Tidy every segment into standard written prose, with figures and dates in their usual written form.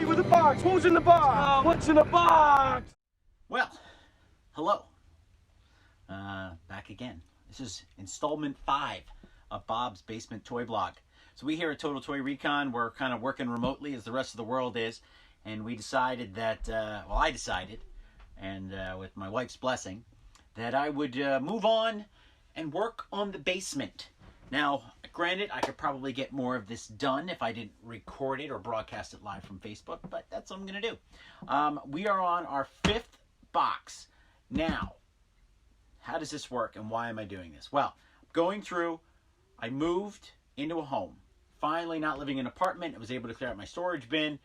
you with the box. Who's in the box? What's in the box? Well, hello. Back again. This is Installment 5 of Bob's Basement Toy Blog. So we here at Total Toy Recon, we're kind of working remotely as the rest of the world is. And we decided that, I decided, and with my wife's blessing, that I would move on and work on the basement. Now, granted, I could probably get more of this done if I didn't record it or broadcast it live from Facebook, but that's what I'm going to do. We are on our 5th box. Now, how does this work and why am I doing this? Well, going through, I moved into a home. Finally, not living in an apartment, I was able to clear out my storage bin.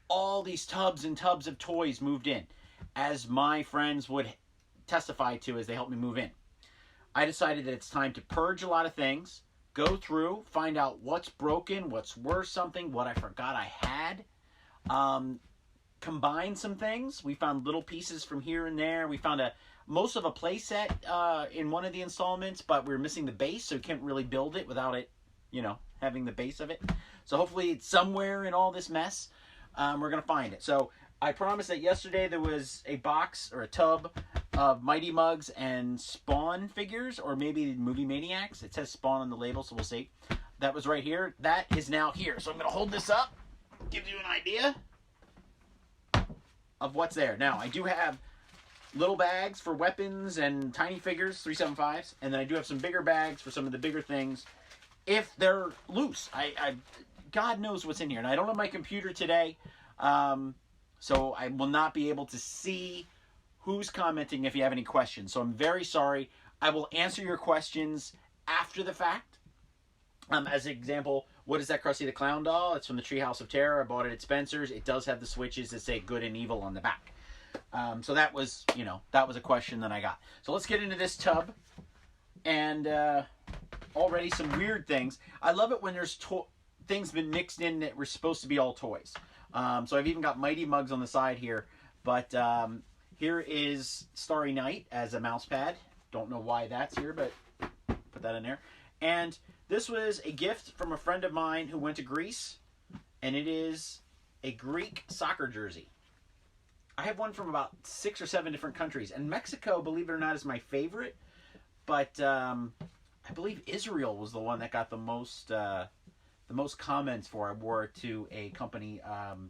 All these tubs and tubs of toys moved in, as my friends would testify to as they helped me move in. I decided that it's time to purge a lot of things, go through, find out what's broken, what's worth something, what I forgot I had, combine some things. We found little pieces from here and there. We found most of a play set in one of the installments, but we were missing the base, so you can't really build it without it, having the base of it. So hopefully it's somewhere in all this mess. We're going to find it. So I promised that yesterday there was a box or a tub of Mighty Mugs and Spawn figures, or maybe Movie Maniacs. It says Spawn on the label, so we'll see. That was right here. That is now here. So I'm going to hold this up, give you an idea of what's there. Now, I do have little bags for weapons and tiny figures, 375s, and then I do have some bigger bags for some of the bigger things if they're loose. God knows what's in here. And I don't have my computer today, so I will not be able to see who's commenting if you have any questions. So I'm very sorry. I will answer your questions after the fact. As an example, what is that Krusty the Clown doll? It's from the Treehouse of Terror. I bought it at Spencer's. It does have the switches that say good and evil on the back. So that was, that was a question that I got. So let's get into this tub. And already some weird things. I love it when there's things been mixed in that were supposed to be all toys. So I've even got Mighty Mugs on the side here. But here is Starry Night as a mouse pad. Don't know why that's here, but put that in there. And this was a gift from a friend of mine who went to Greece. And it is a Greek soccer jersey. I have one from about 6 or 7 different countries. And Mexico, believe it or not, is my favorite. But I believe Israel was the one that got the most comments for. I wore it to a company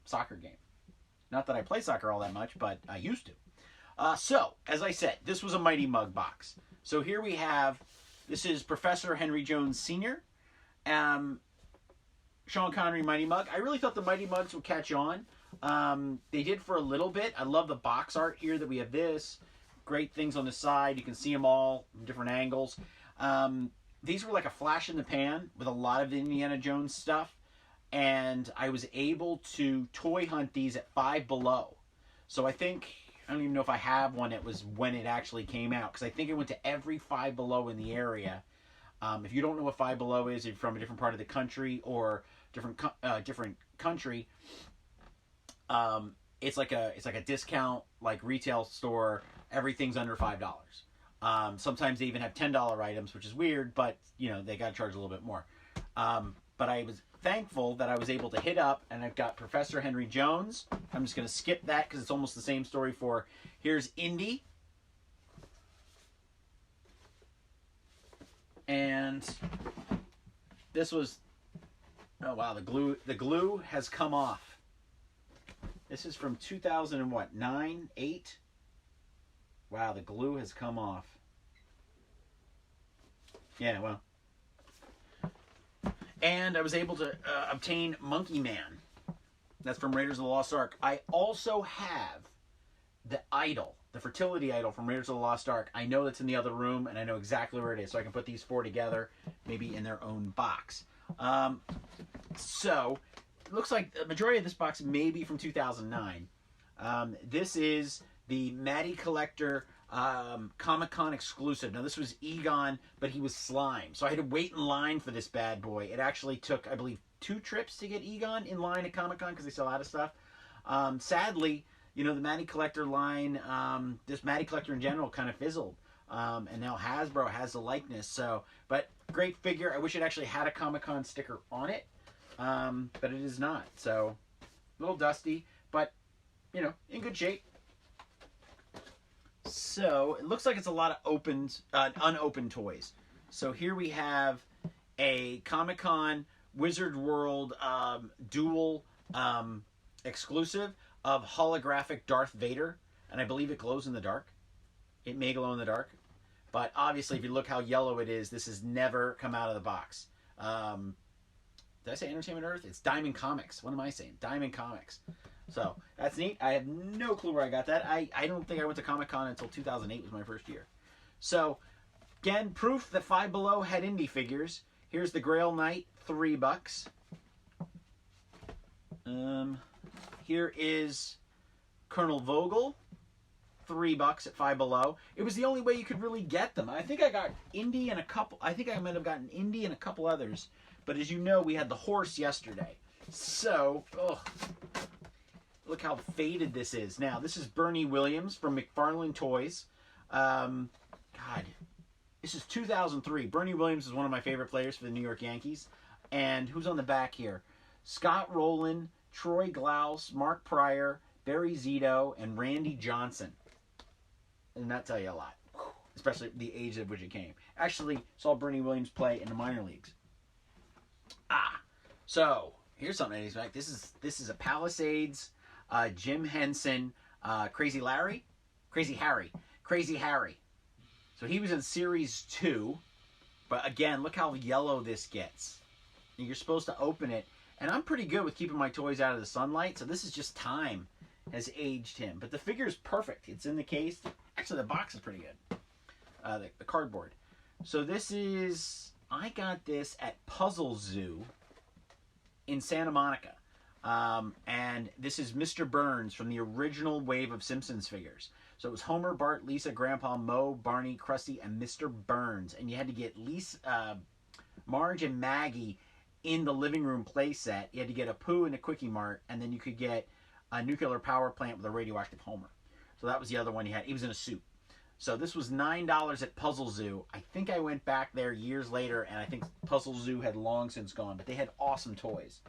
soccer game. Not that I play soccer all that much, but I used to. So, as I said, this was a Mighty Mug box. So here we have, this is Professor Henry Jones Sr., Sean Connery Mighty Mug. I really thought the Mighty Mugs would catch on. They did for a little bit. I love the box art here that we have this. Great things on the side. You can see them all from different angles. These were like a flash in the pan with a lot of the Indiana Jones stuff. And I was able to toy hunt these at Five Below. So I don't even know if I have one. It was when it actually came out. Because I think it went to every Five Below in the area. If you don't know what Five Below is, if you're from a different part of the country or different country, it's like a discount like retail store. Everything's under $5. Sometimes they even have $10 items, which is weird, but they got to charge a little bit more. But I was thankful that I was able to hit up, and I've got Professor Henry Jones. I'm just going to skip that because it's almost the same story for, here's Indy. And this was, oh wow, the glue has come off. This is from 2009, 8. Wow, the glue has come off. Yeah, well. And I was able to obtain Monkey Man. That's from Raiders of the Lost Ark. I also have the idol, the fertility idol from Raiders of the Lost Ark. I know that's in the other room, and I know exactly where it is. So I can put these 4 together, maybe in their own box. So, it looks like the majority of this box may be from 2009. This is the Matty Collector Comic-Con exclusive. Now, this was Egon, but he was Slime. So I had to wait in line for this bad boy. It actually took, I believe, 2 trips to get Egon in line at Comic-Con because they sell out of stuff. Sadly, the Matty Collector line, this Matty Collector in general kind of fizzled. And now Hasbro has the likeness. So, but great figure. I wish it actually had a Comic-Con sticker on it. But it is not. So A little dusty, but, you know, in good shape. So, it looks like it's a lot of unopened toys. So here we have a Comic-Con Wizard World dual exclusive of holographic Darth Vader. And I believe it glows in the dark. It may glow in the dark. But obviously, if you look how yellow it is, this has never come out of the box. Did I say Entertainment Earth? It's Diamond Comics. What am I saying? Diamond Comics. So, that's neat. I have no clue where I got that. I don't think I went to Comic-Con until 2008 was my first year. So, again, proof that Five Below had indie figures. Here's the Grail Knight, $3. Here is Colonel Vogel, $3 at Five Below. It was the only way you could really get them. I think I got Indy and a couple. I think I might have gotten Indy and a couple others. But as you know, we had the horse yesterday. So, look how faded this is. Now, this is Bernie Williams from McFarlane Toys. God, this is 2003. Bernie Williams is one of my favorite players for the New York Yankees. And who's on the back here? Scott Rowland, Troy Glaus, Mark Pryor, Barry Zito, and Randy Johnson. And that tell you a lot, especially the age at which it came. Actually, saw Bernie Williams play in the minor leagues. So here's something I expect. This is a Palisades, Jim Henson, Crazy Harry. So he was in Series 2, but again, look how yellow this gets. And you're supposed to open it, and I'm pretty good with keeping my toys out of the sunlight, so this is just time has aged him. But the figure is perfect. It's in the case. Actually, the box is pretty good. The cardboard. So this is, I got this at Puzzle Zoo in Santa Monica. And this is Mr. Burns from the original wave of Simpsons figures. So it was Homer, Bart, Lisa, Grandpa, Moe, Barney, Krusty, and Mr. Burns. And you had to get Marge and Maggie in the living room play set. You had to get a Pooh and a Quickie Mart, and then you could get a nuclear power plant with a radioactive Homer. So that was the other one he had. He was in a suit. So this was $9 at Puzzle Zoo. I think I went back there years later, and I think Puzzle Zoo had long since gone, but they had awesome toys.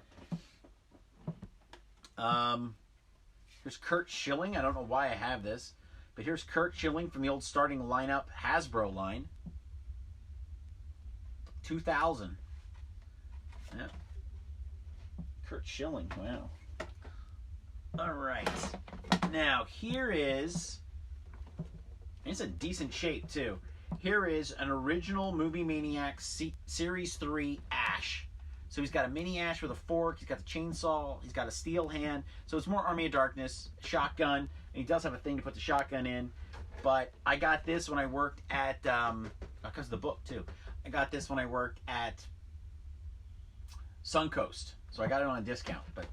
Here's Kurt Schilling. I don't know why I have this, but here's Kurt Schilling from the old starting lineup Hasbro line. 2000. Yeah. Kurt Schilling. Wow. All right. Now, here is... It's a decent shape, too. Here is an original Movie Maniacs Series 3 Ash. So he's got a mini Ash with a fork. He's got the chainsaw. He's got a steel hand. So it's more Army of Darkness, shotgun. And he does have a thing to put the shotgun in. But I got this when I worked at... because of the book, too. I got this when I worked at Suncoast. So I got it on a discount. But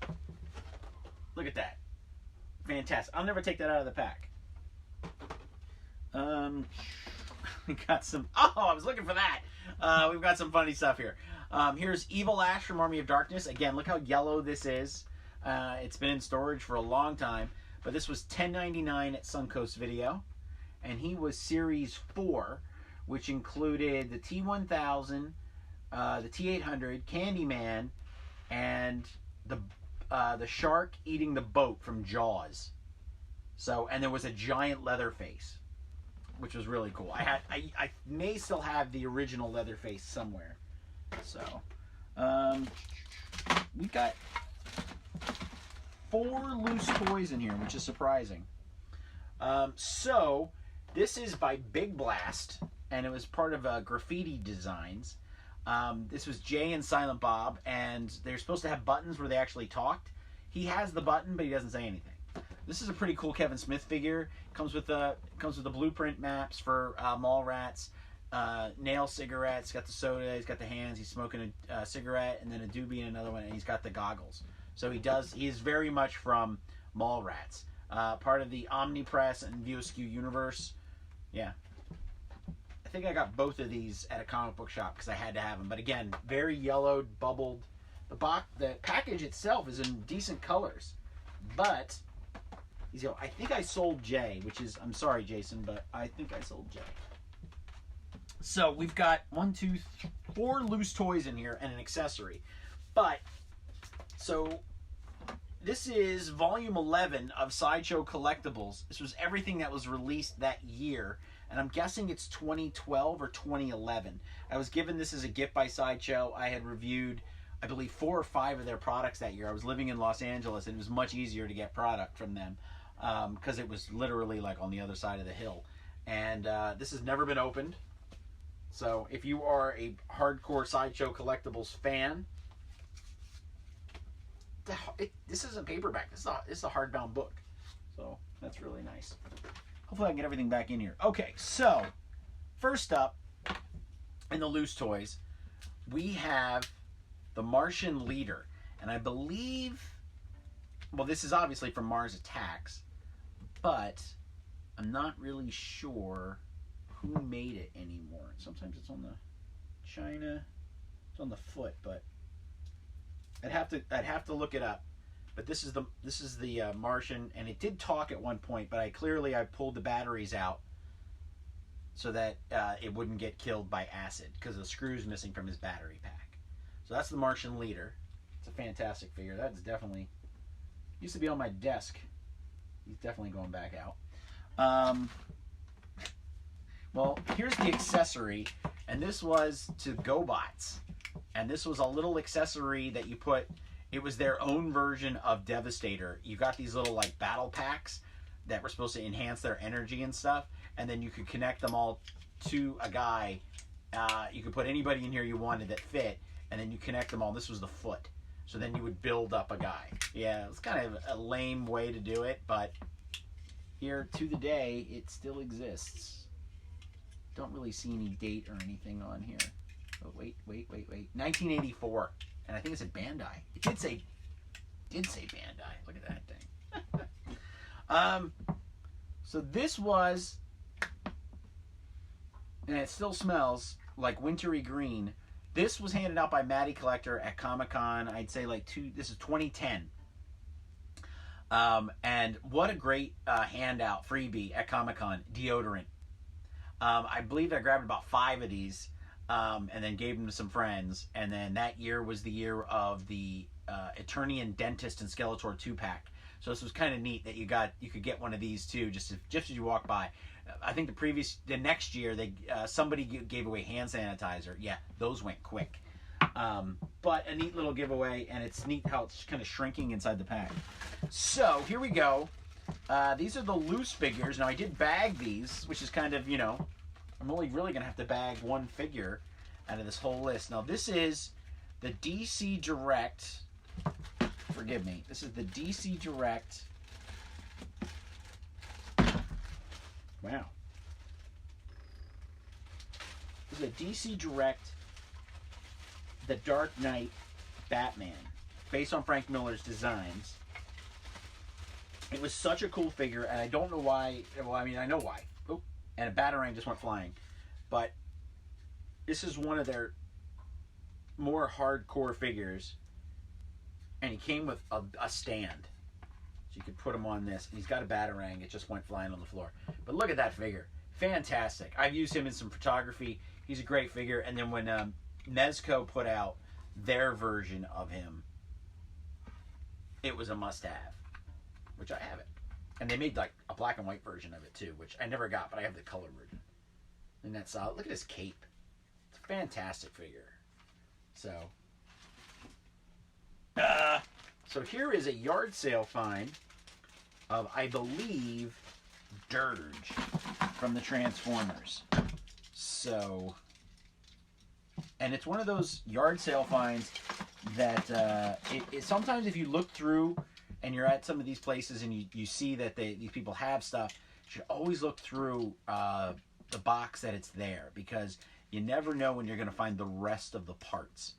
look at that. Fantastic. I'll never take that out of the pack. We got some... Oh, I was looking for that. We've got some funny stuff here. Here's Evil Ash from Army of Darkness. Again, look how yellow this is. It's been in storage for a long time. But this was $10.99 at Suncoast Video. And he was Series 4, which included the T-1000, the T-800, Candyman, and the shark eating the boat from Jaws. So, and there was a giant Leatherface, which was really cool. I may still have the original Leatherface somewhere. So, we've got 4 loose toys in here, which is surprising. So, this is by Big Blast, and it was part of Graffiti Designs. This was Jay and Silent Bob, and they're supposed to have buttons where they actually talked. He has the button, but he doesn't say anything. This is a pretty cool Kevin Smith figure. Comes with the blueprint maps for Mallrats, nail cigarettes. Got the soda. He's got the hands. He's smoking a cigarette, and then a doobie and another one. And he's got the goggles. So he is very much from Mallrats, part of the Omnipress and View Askew universe. Yeah, I think I got both of these at a comic book shop because I had to have them. But again, very yellowed, bubbled. The package itself is in decent colors, but I think I sold Jay, which is, I'm sorry, Jason, but I think I sold Jay. So we've got 4 loose toys in here and an accessory. But, so this is volume 11 of Sideshow Collectibles. This was everything that was released that year, and I'm guessing it's 2012 or 2011. I was given this as a gift by Sideshow. I had reviewed, I believe, 4 or 5 of their products that year. I was living in Los Angeles, and it was much easier to get product from them because it was literally like on the other side of the hill. And this has never been opened. So if you are a hardcore Sideshow Collectibles fan, this isn't paperback. This is a hardbound book. So that's really nice. Hopefully I can get everything back in here. Okay, so first up in the loose toys, we have the Martian Leader. And I believe, well, this is obviously from Mars Attacks, but I'm not really sure who made it anymore. Sometimes it's on the China, it's on the foot, but I'd have to look it up. But this is the Martian, and it did talk at one point, but I pulled the batteries out so that it wouldn't get killed by acid because the screw's missing from his battery pack. So that's the Martian Leader. It's a fantastic figure. That's definitely used to be on my desk. He's definitely going back out. Well, here's the accessory, and this was to GoBots. And this was a little accessory that you put, it was their own version of Devastator. You got these little like battle packs that were supposed to enhance their energy and stuff, and then you could connect them all to a guy. You could put anybody in here you wanted that fit, and then you connect them all. This was the foot. So then you would build up a guy. Yeah, it was kind of a lame way to do it, but here to the day, it still exists. Don't really see any date or anything on here. Oh, wait. 1984. And I think it said Bandai. It did say Bandai. Look at that thing. So this was, and it still smells like wintry green. This was handed out by Matty Collector at Comic-Con. I'd say this is 2010. And what a great handout, freebie at Comic-Con, deodorant. I believe I grabbed about 5 of these and then gave them to some friends. And then that year was the year of the Eternian Dentist and Skeletor 2-pack. So this was kind of neat that you could get one of these too, just as you walk by. I think the next year somebody gave away hand sanitizer. Yeah, those went quick. But a neat little giveaway, and it's neat how it's kind of shrinking inside the pack. So here we go. These are the loose figures. Now I did bag these, which is kind of, I'm only really going to have to bag one figure out of this whole list. Now this is the DC Direct. Forgive me. This is the DC Direct. Wow. This is a DC Direct The Dark Knight Batman, based on Frank Miller's designs. It was such a cool figure, and I don't know why. Well, I mean, I know why. Oh, and a Batarang just went flying. But this is one of their more hardcore figures, and he came with a stand. So you could put him on this, and he's got a Batarang. It just went flying on the floor. But look at that figure. Fantastic. I've used him in some photography. He's a great figure. And then when Mezco put out their version of him, it was a must-have, which I have it. And they made like a black and white version of it too, which I never got, but I have the color version. And that's solid. Look at his cape. It's a fantastic figure. So here is a yard sale find of, I believe, Dirge from the Transformers. So, and it's one of those yard sale finds that sometimes if you look through and you're at some of these places and you see that these people have stuff, you should always look through the box that it's there, because you never know when you're going to find the rest of the parts.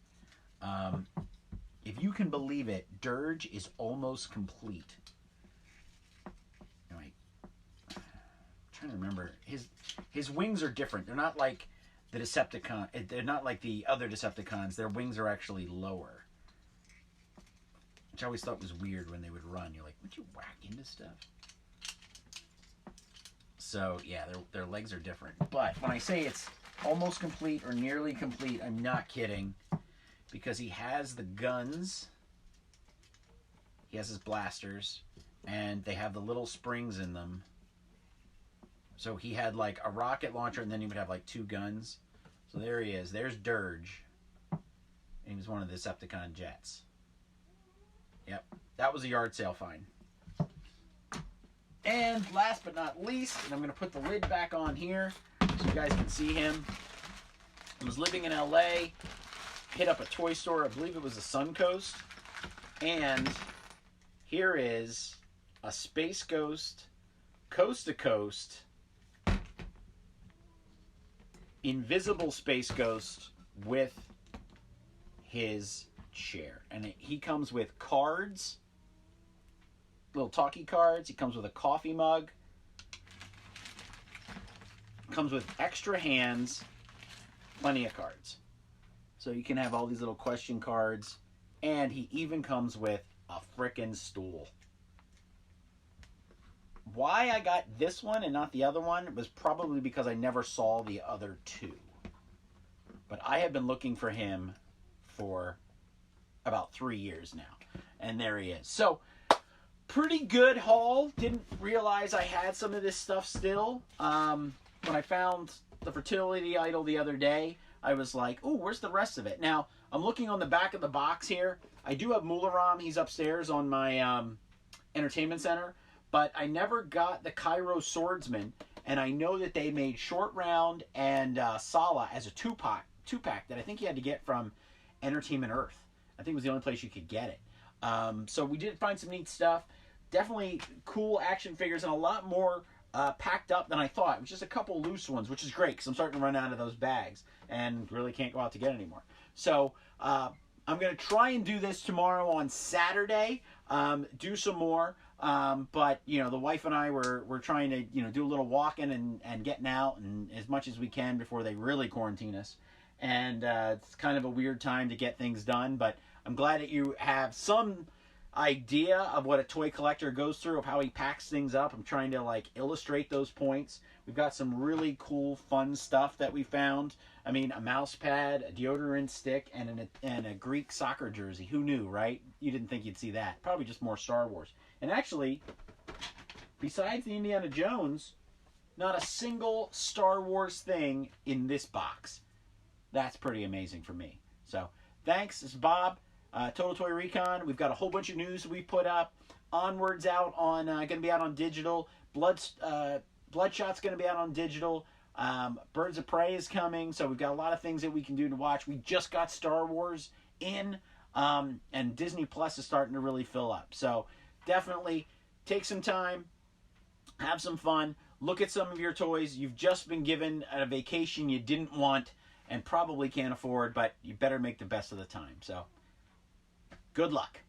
If you can believe it, Dirge is almost complete. Anyway, I'm trying to remember. His wings are different. They're not like the Decepticon. They're not like the other Decepticons. Their wings are actually lower, which I always thought was weird when they would run. You're like, would you whack into stuff? So yeah, their legs are different. But when I say it's almost complete or nearly complete, I'm not kidding. Because he has the guns. He has his blasters, and they have the little springs in them. So he had like a rocket launcher, and then he would have like 2 guns. So there he is. There's Dirge. He was one of the Decepticon jets. Yep. That was a yard sale find. And last but not least, and I'm going to put the lid back on here so you guys can see him. I was living in LA, hit up a toy store, I believe it was a Suncoast, and here is a Space Ghost, coast to coast, invisible Space Ghost with his chair. And he comes with cards, little talkie cards. He comes with a coffee mug. Comes with extra hands, plenty of cards. So you can have all these little question cards. And he even comes with a frickin' stool. Why I got this one and not the other one was probably because I never saw the other 2. But I have been looking for him for about 3 years now. And there he is. So, pretty good haul. Didn't realize I had some of this stuff still. When I found the fertility idol the other day, I was like, oh, where's the rest of it? Now, I'm looking on the back of the box here. I do have Mularam. He's upstairs on my entertainment center. But I never got the Cairo Swordsman. And I know that they made Short Round and Sala as a two-pack that I think you had to get from Entertainment Earth. I think it was the only place you could get it. So we did find some neat stuff. Definitely cool action figures and a lot more packed up than I thought. It was just a couple loose ones, which is great because I'm starting to run out of those bags and really can't go out to get anymore. So I'm going to try and do this tomorrow on Saturday, do some more. But, you know, the wife and I we're trying to, you know, do a little walking and getting out and as much as we can before they really quarantine us. And it's kind of a weird time to get things done, but I'm glad that you have some idea of what a toy collector goes through, of how he packs things up. I'm trying to like illustrate those points. We've got some really cool, fun stuff that we found. I mean, a mouse pad, a deodorant stick, and a Greek soccer jersey. Who knew, right? You didn't think you'd see that. Probably just more Star Wars. And actually, besides the Indiana Jones, not a single Star Wars thing in this box. That's pretty amazing for me. So, thanks. This is Bob. Total Toy Recon. We've got a whole bunch of news we put up. Onward's out on, going to be out on digital. Bloodshot's going to be out on digital. Birds of Prey is coming. So we've got a lot of things that we can do to watch. We just got Star Wars in, and Disney Plus is starting to really fill up. So definitely take some time, have some fun, look at some of your toys. You've just been given a vacation you didn't want and probably can't afford, but you better make the best of the time. So good luck.